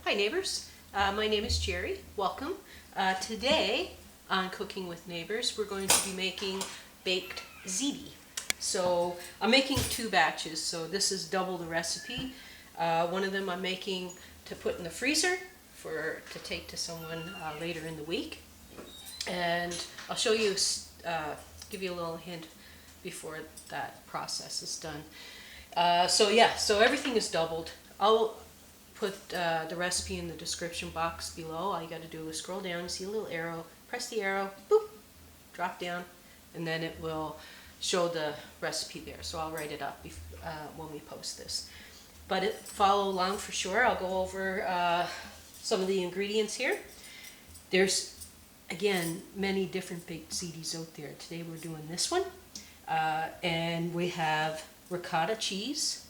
Hi neighbors, my name is Jerry. Welcome. Today on Cooking with Neighbors we're going to be making baked ziti. So I'm making two batches, so this is double the recipe. One of them I'm making to put in the freezer to take to someone later in the week. And I'll show you, give you a little hint before that process is done. So everything is doubled. I'll put the recipe in the description box below. All you got to do is scroll down, you see a little arrow, press the arrow, boop, drop down, and then it will show the recipe there. So I'll write it up when we post this. But follow along for sure. I'll go over some of the ingredients here. There's, again, many different baked zitis out there. Today we're doing this one. And we have ricotta cheese,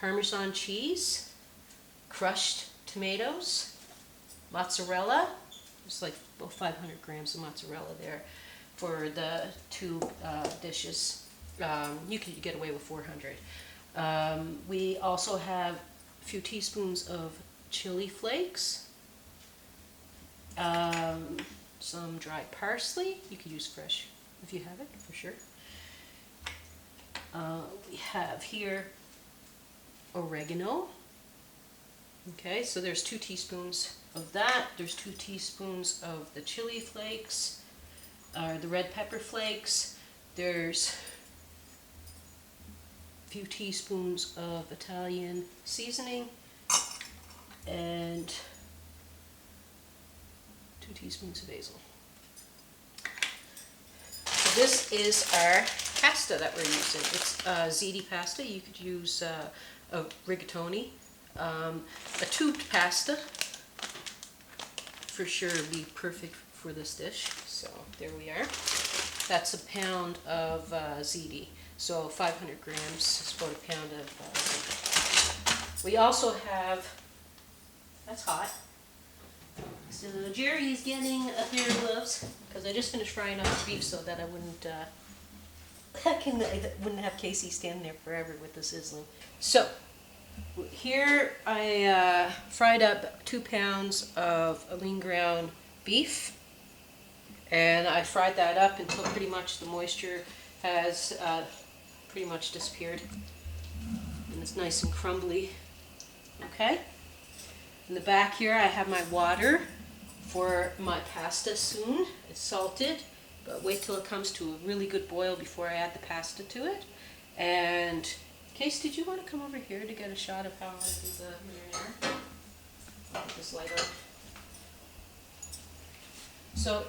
Parmesan cheese, crushed tomatoes, mozzarella. There's like about 500 grams of mozzarella there for the two dishes. You could get away with 400. We also have a few teaspoons of chili flakes, some dried parsley. You could use fresh if you have it, for sure. We have here oregano. Okay, so there's 2 teaspoons of that. There's 2 teaspoons of the chili flakes, the red pepper flakes. There's a few teaspoons of Italian seasoning and 2 teaspoons of basil. So this is our pasta that we're using. It's ziti pasta. You could use a rigatoni. A tubed pasta for sure would be perfect for this dish. So there we are. That's a pound of ziti. So 500 grams is about a pound of ziti. We also have, that's hot. So Jerry's getting a pair of gloves because I just finished frying up the beef so that I wouldn't have Casey standing there forever with the sizzling. So here I fried up 2 pounds of lean ground beef, and I fried that up until pretty much the moisture has pretty much disappeared and it's nice and crumbly. Okay, in the back here I have my water for my pasta soon. It's salted, but wait till it comes to a really good boil before I add the pasta to it. And Case, did you want to come over here to get a shot of how I want to do the marinara? I'll put this light on. So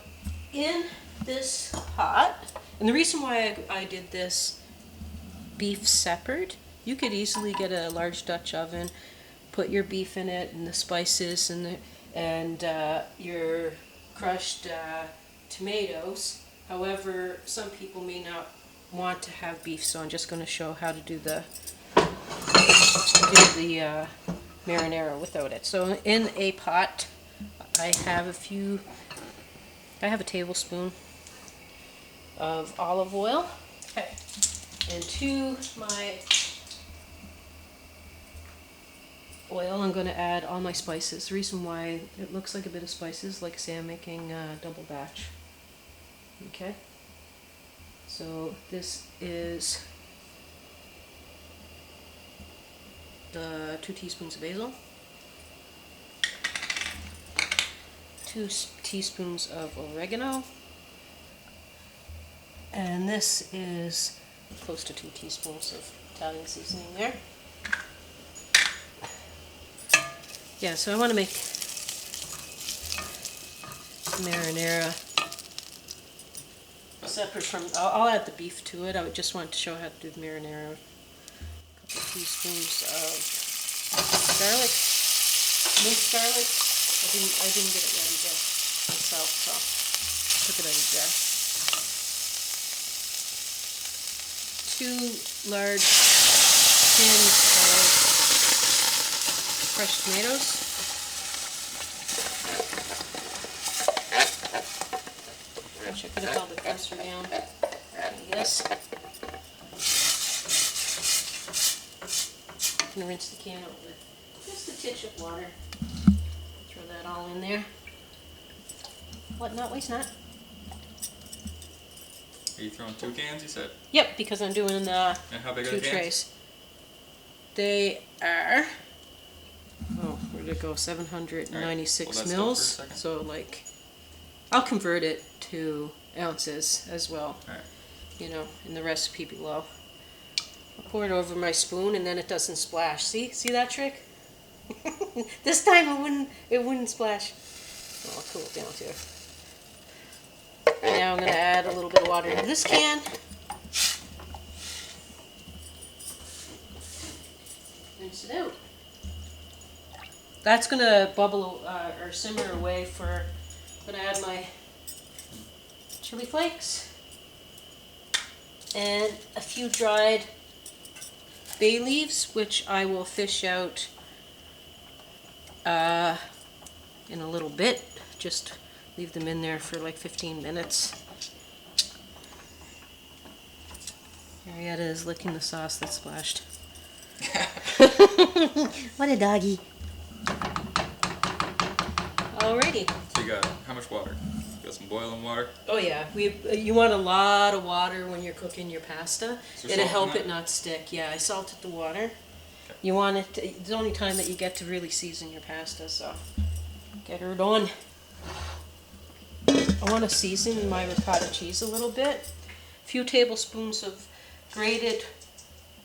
in this pot, and the reason why I did this beef separate, you could easily get a large Dutch oven, put your beef in it and the spices and your crushed tomatoes. However, some people may not want to have beef, so I'm just going to show how to do the marinara without it. So in a pot, I have a tablespoon of olive oil. Okay, and to my oil, I'm going to add all my spices. The reason why it looks like a bit of spices, like I say, I'm making a double batch. Okay. So this is the 2 teaspoons of basil, 2 teaspoons of oregano, and this is close to 2 teaspoons of Italian seasoning there. Yeah, so I want to make marinara separate from, I'll add the beef to it. I would just want to show how to do the marinara. A couple teaspoons of garlic, minced garlic. I didn't get it ready yet myself, so I took it out of the jar. 2 large tins of fresh tomatoes. I could have held the presser down like this. I'm going to rinse the can out with just a titch of water. Put that all in there. What? Not waste not. Are you throwing 2 cans, you said? Yep, because I'm doing And how big are 2 the cans? trays. They are, oh, where'd it go? 796 Hold that mils. still for a second. So like, I'll convert it to ounces as well. Alright. You know, in the recipe below. I'll pour it over my spoon and then it doesn't splash. See that trick? This time it wouldn't splash. I'll cool it down too. And now I'm going to add a little bit of water into this can. Rinse it out. That's going to bubble or simmer away for, I'm going to add my chili flakes and a few dried bay leaves, which I will fish out in a little bit. Just leave them in there for like 15 minutes. Marietta is licking the sauce that splashed. What a doggy. Alrighty. So you got how much water? You got some boiling water? Oh yeah, you want a lot of water when you're cooking your pasta. So It'll help salt in it not stick. Yeah, I salted the water. Okay. You want it to, it's the only time that you get to really season your pasta, so get her done. I want to season my ricotta cheese a little bit. A few tablespoons of grated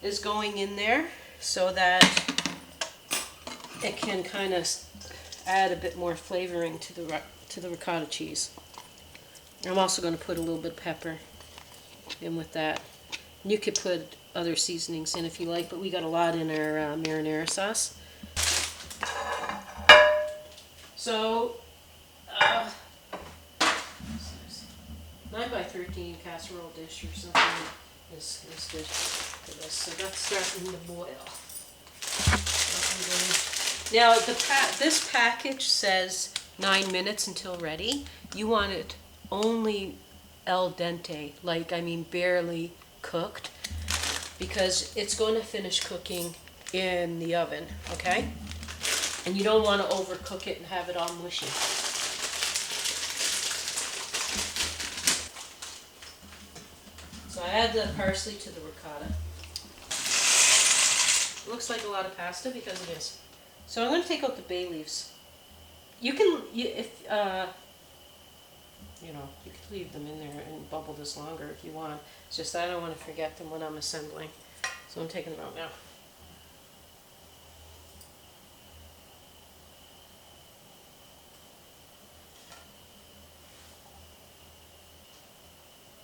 is going in there so that it can kind of add a bit more flavoring to the ricotta cheese. I'm also going to put a little bit of pepper in with that. You could put other seasonings in if you like, but we got a lot in our marinara sauce. So, 9x13 casserole dish or something is good for this. So that's starting to boil. Now this package says 9 minutes until ready. You want it only al dente, like I mean barely cooked, because it's going to finish cooking in the oven, okay? And you don't want to overcook it and have it all mushy. So I add the parsley to the ricotta. It looks like a lot of pasta because it is. So I'm going to take out the bay leaves. You can, if you know, you could leave them in there and bubble this longer if you want. It's just that I don't want to forget them when I'm assembling. So I'm taking them out now.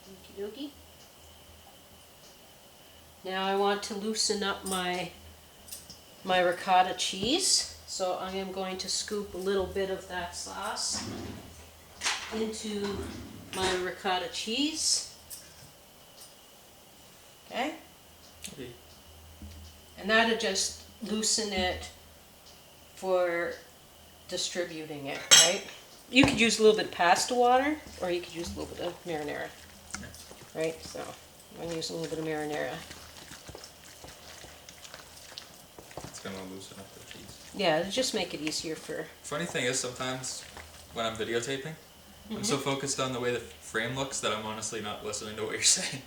Okie dokie. Now I want to loosen up my ricotta cheese. So I am going to scoop a little bit of that sauce into my ricotta cheese. Okay? Okay. And that'll just loosen it for distributing it, right? You could use a little bit of pasta water, or you could use a little bit of marinara. Yeah. Right? So I'm going to use a little bit of marinara. It's gonna loosen up the cheese. Yeah, it'll just make it easier for... Funny thing is, sometimes when I'm videotaping, I'm so focused on the way the frame looks that I'm honestly not listening to what you're saying.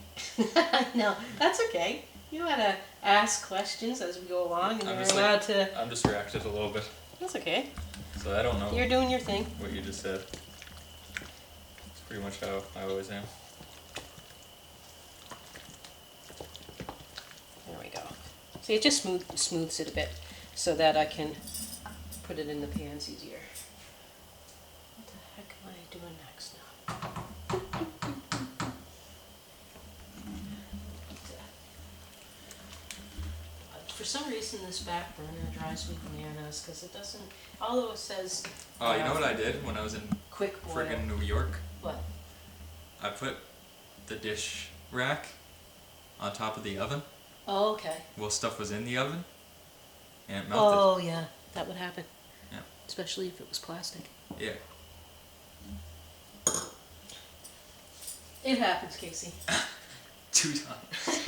No, that's okay. You gotta ask questions as we go along, and you're allowed to... I'm distracted a little bit, That's okay. so I don't know You're doing your thing. what you just said. It's pretty much how I always am. There we go. See, it just smooths it a bit so that I can put it in the pans easier. What the heck am I doing next now? For some reason, this back burner drives me bananas because it doesn't, although it says Oh, you know what I did when I was in quick boil. friggin' New York? What? I put the dish rack on top of the oven Oh, okay. while stuff was in the oven, and it melted. Oh, yeah. That would happen. Yeah. Especially if it was plastic. Yeah. It happens, Casey. 2 times.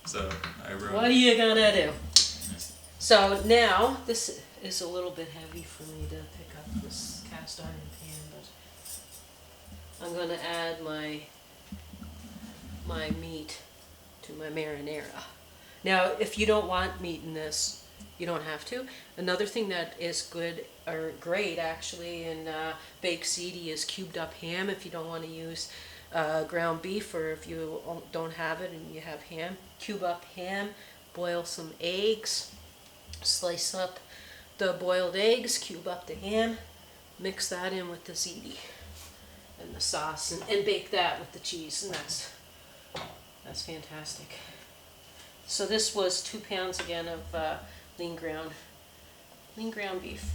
So I ruined What are you gonna do? So now, this is a little bit heavy for me to pick up this cast iron pan, but I'm going to add my meat to my marinara. Now, if you don't want meat in this, you don't have to. Another thing that is good, or great actually, in baked ziti is cubed up ham if you don't want to use ground beef, or if you don't have it and you have ham. Cube up ham, boil some eggs, slice up the boiled eggs, cube up the ham, mix that in with the ziti and the sauce, and bake that with the cheese, and that's fantastic. So this was 2 pounds again of lean ground beef.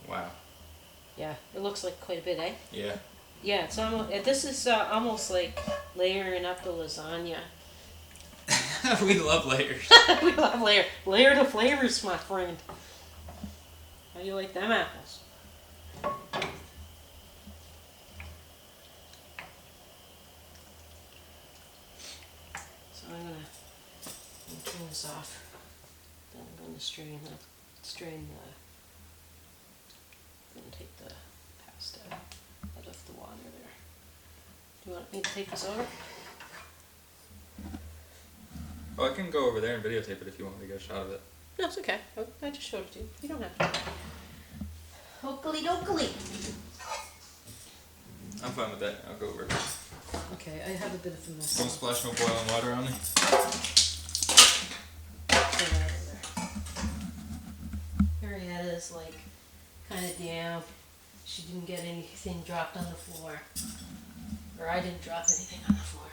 Wow. Yeah, it looks like quite a bit, eh? Yeah. Yeah, it's almost. This is almost like layering up the lasagna. We love layers. We love layer the flavors, my friend. How do you like them apples? So I'm gonna turn this off. Then I'm gonna strain the. I'm gonna take the pasta out of the water there. Do you want me to take this over? Oh, I can go over there and videotape it if you want me to get a shot of it. No, it's okay. I just showed it to you. You don't have to. Hokely dokely. I'm fine with that. I'll go over. Okay, I have a bit of a mess. Don't splash no boiling water on me. Jerri-ellen's like kind of damp. She didn't get anything dropped on the floor. Or I didn't drop anything on the floor.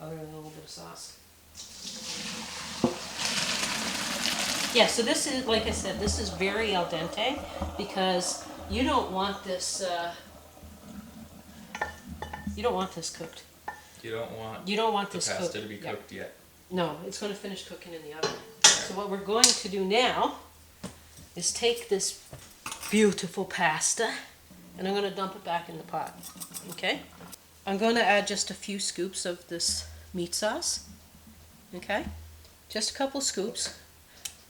Other than a little bit of sauce. Yeah, so this is, like I said, this is very al dente because you don't want this cooked. You don't want this the pasta cooked. to be cooked yet. No, it's going to finish cooking in the oven. So what we're going to do now is take this beautiful pasta and I'm going to dump it back in the pot. Okay? I'm going to add just a few scoops of this meat sauce. Okay? Just a couple scoops.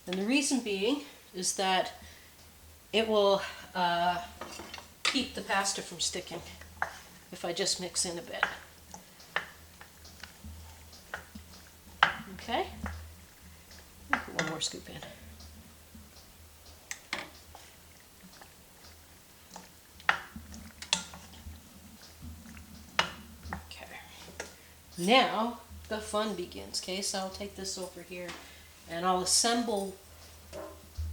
And the reason being is that it will keep the pasta from sticking if I just mix in a bit. Okay? Put one more scoop in. Okay. Now the fun begins. Okay, so I'll take this over here and I'll assemble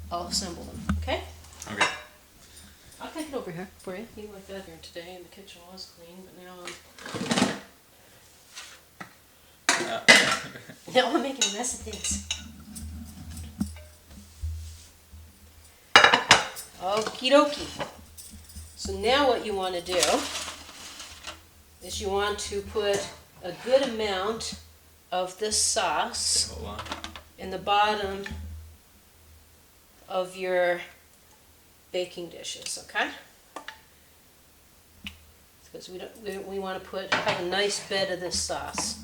them. Okay? Okay. I'll take it over here for you. You like that here today, and the kitchen was clean, but now I'm making a mess of things. Okie dokie. So now what you want to do is you want to put a good amount of this sauce Hold on. in the bottom of your baking dishes, okay? Because we want to have a nice bed of this sauce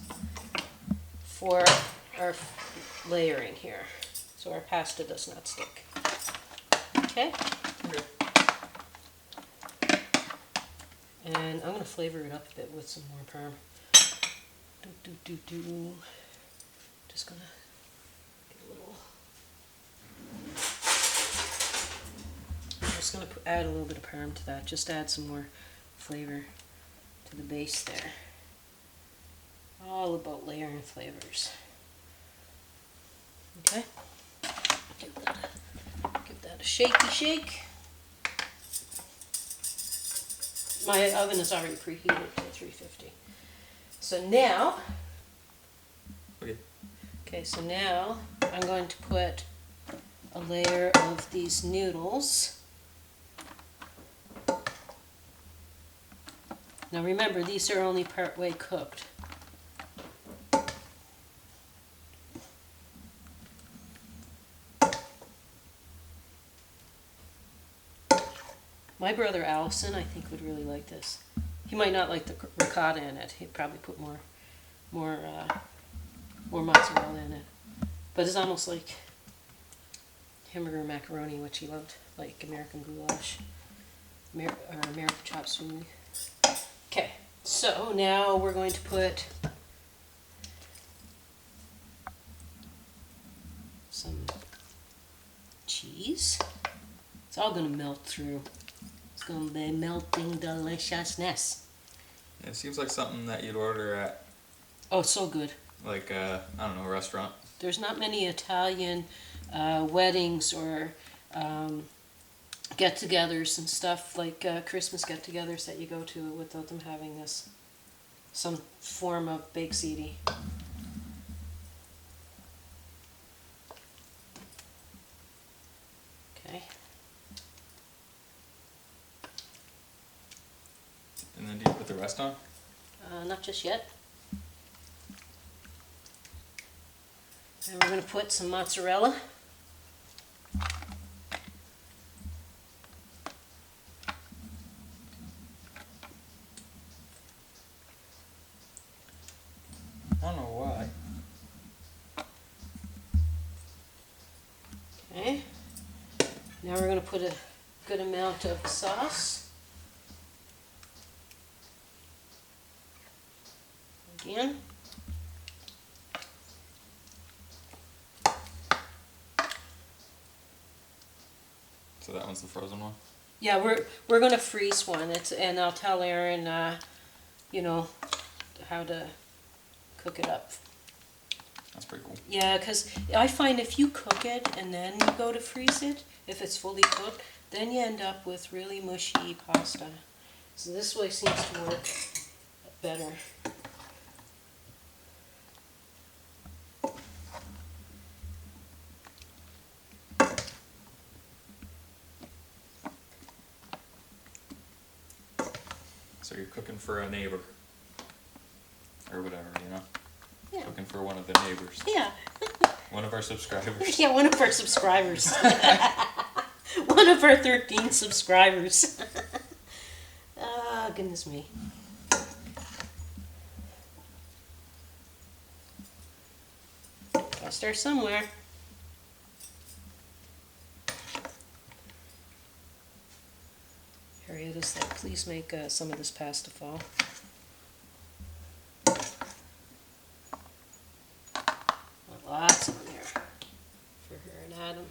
for our layering here, so our pasta does not stick. Okay? Okay. And I'm going to flavor it up a bit with some more parm. Just going to get a little. I'm just going to add a little bit of parm to that. Just add some more flavor to the base there. All about layering flavors. Okay? Give that a shaky shake. My oven is already preheated to 350. So now, okay, so now I'm going to put a layer of these noodles. Now remember, these are only part way cooked. My brother Allison, I think, would really like this. He might not like the ricotta in it. He'd probably put more mozzarella in it. But it's almost like hamburger macaroni, which he loved, like American goulash, or American chop suey. Okay, so now we're going to put some cheese. It's all going to melt through. It's going to be melting deliciousness. It seems like something that you'd order at, Oh, it's so good. like, I don't know, a restaurant. There's not many Italian weddings or get-togethers and stuff, like Christmas get-togethers that you go to without them having this, some form of baked ziti. Okay. And then do you put the rest on? Not just yet. And we're going to put some mozzarella. I don't know why. Okay. Now we're going to put a good amount of sauce. Again. So that one's the frozen one? Yeah, we're going to freeze one. And I'll tell Erin, you know, how to cook it up. That's pretty cool. Yeah, because I find if you cook it and then you go to freeze it, if it's fully cooked, then you end up with really mushy pasta. So this way seems to work better. So you're cooking for a neighbor. Or whatever, you know? Yeah. Cooking for one of the neighbors. Yeah. One of our subscribers. Yeah, one of our subscribers. One of our 13 subscribers. Ah, goodness me. Gotta start somewhere. Harriet is like, please make some of this pasta fall. Lots in there for her and Adam.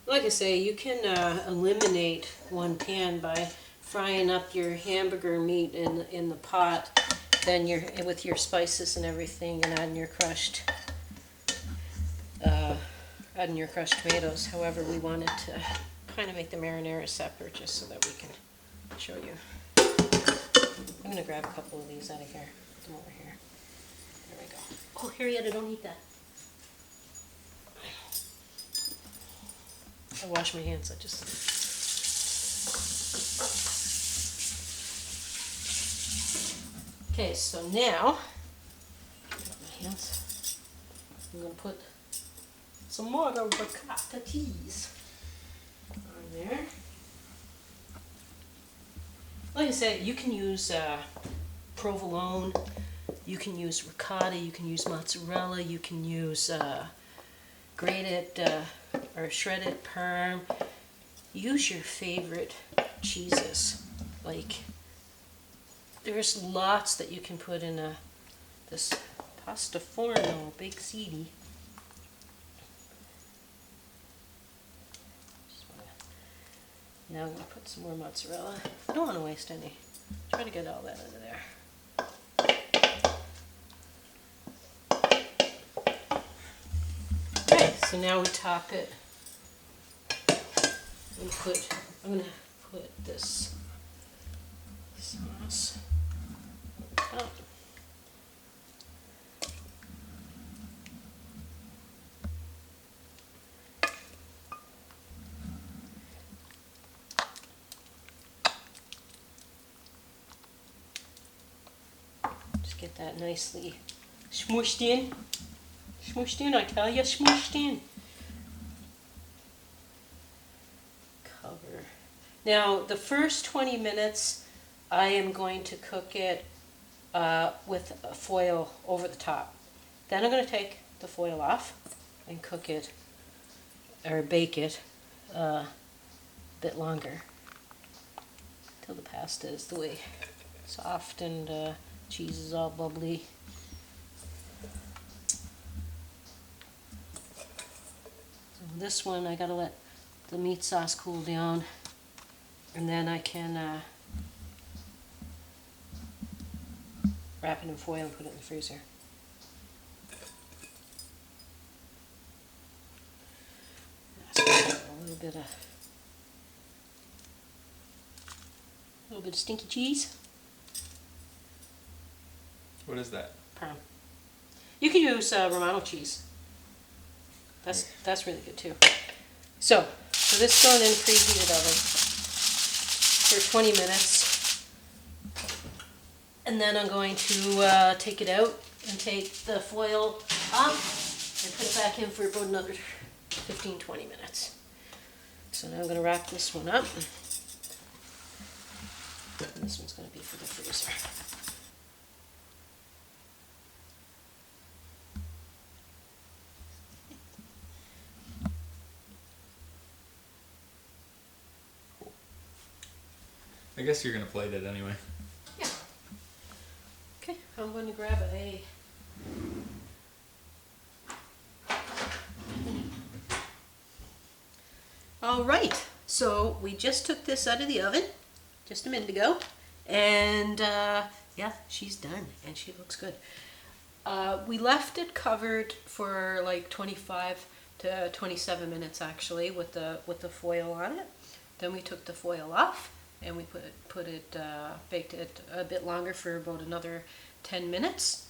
Like I say, you can eliminate one pan by frying up your hamburger meat in the pot, then with your spices and everything, and adding your crushed tomatoes. However, we wanted to kind of make the marinara separate just so that we can show you. I'm going to grab a couple of these out of here. Put them over here. There we go. Oh, Harriet, I don't eat that. I wash my hands. I just... Okay, so now, got my hands. I'm going to put some more of the ricotta cheese on there. Like I said, you can use provolone, you can use ricotta, you can use mozzarella, you can use grated or shredded Parm. Use your favorite cheeses. Like, there's lots that you can put in this pasta forno, baked ziti. Now I'm going to put some more mozzarella. I don't want to waste any. Try to get all that out of there. Okay, so now we top it. I'm going to put this sauce on top. Get that nicely smooshed in. Smooshed in, I tell you, smooshed in. Now, the first 20 minutes, I am going to cook it with a foil over the top. Then I'm going to take the foil off and cook it, or bake it, a bit longer, till the pasta is the way soft and cheese is all bubbly. So this one I gotta let the meat sauce cool down, and then I can wrap it in foil and put it in the freezer. A little bit of stinky cheese. What is that? Parm. You can use Romano cheese. That's really good too. So this is going in preheated oven for 20 minutes, and then I'm going to take it out and take the foil off and put it back in for about another 15-20 minutes. So now I'm going to wrap this one up. And this one's going to be for the freezer. I guess you're gonna plate it anyway. Yeah. Okay, I'm going to grab a All right, so we just took this out of the oven just a minute ago, and yeah, she's done, and she looks good. We left it covered for like 25 to 27 minutes actually with the foil on it. Then we took the foil off and we baked it a bit longer for about another 10 minutes.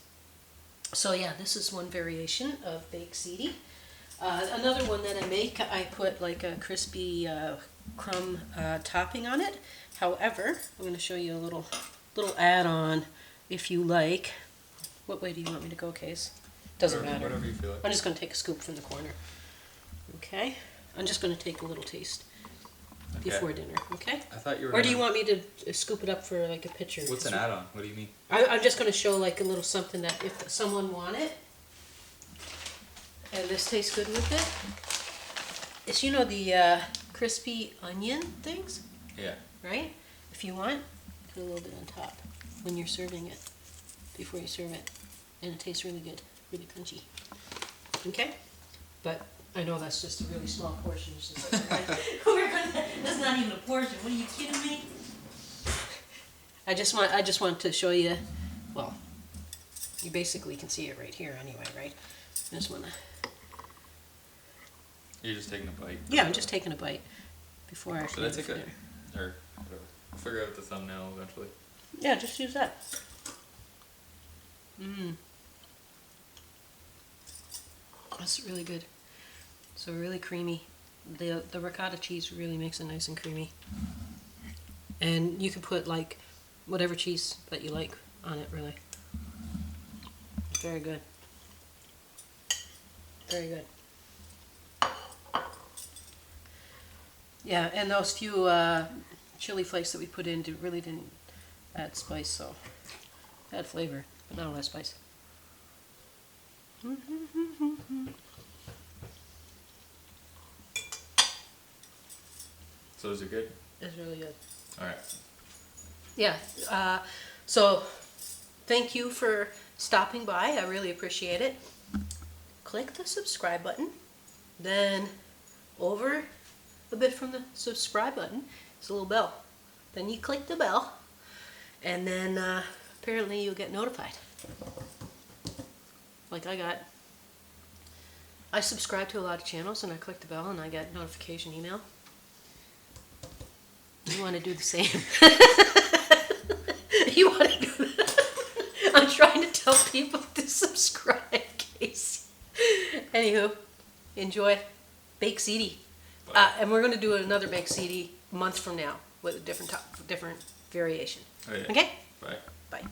So yeah, this is one variation of baked ziti. Another one that I make, I put like a crispy crumb topping on it. However, I'm going to show you a little add-on if you like. What way do you want me to go, Case? Doesn't matter. Whatever you feel like. I'm just going to take a scoop from the corner. Okay? I'm just going to take a little taste before dinner, okay? I thought you were. Or do you want me to scoop it up for like a picture? What's an add-on? What do you mean? I'm just going to show like a little something that if someone wanted, and this tastes good with it, it's, you know, the crispy onion things, Yeah. right? If you want, put a little bit on top when you're serving it, before you serve it, and it tastes really good, really crunchy. Okay? But I know that's just a really small portion. It's just like, that's not even a portion. What are you kidding me? I just want to show you. Well, you basically can see it right here anyway, right? I just want to. You're just taking a bite. Yeah, I'm just taking a bite before I. Should I take a, or whatever? I'll figure out the thumbnail eventually. Yeah, just use that. That's really good. So really creamy. The ricotta cheese really makes it nice and creamy. And you can put like whatever cheese that you like on it, really. Very good. Very good. Yeah, and those few chili flakes that we put in really didn't add spice, so add flavor, but not a lot of spice. So is it good? It's really good. All right. Yeah, so thank you for stopping by. I really appreciate it. Click the subscribe button. Then over a bit from the subscribe button is a little bell. Then you click the bell, and then apparently you'll get notified. Like I subscribe to a lot of channels, and I click the bell and I get notification email. You want to do the same. You want to do that. I'm trying to tell people to subscribe, Casey. Anywho, enjoy Baked Ziti. And we're going to do another Baked Ziti a month from now with a different variation. Oh, yeah. Okay? Bye. Bye.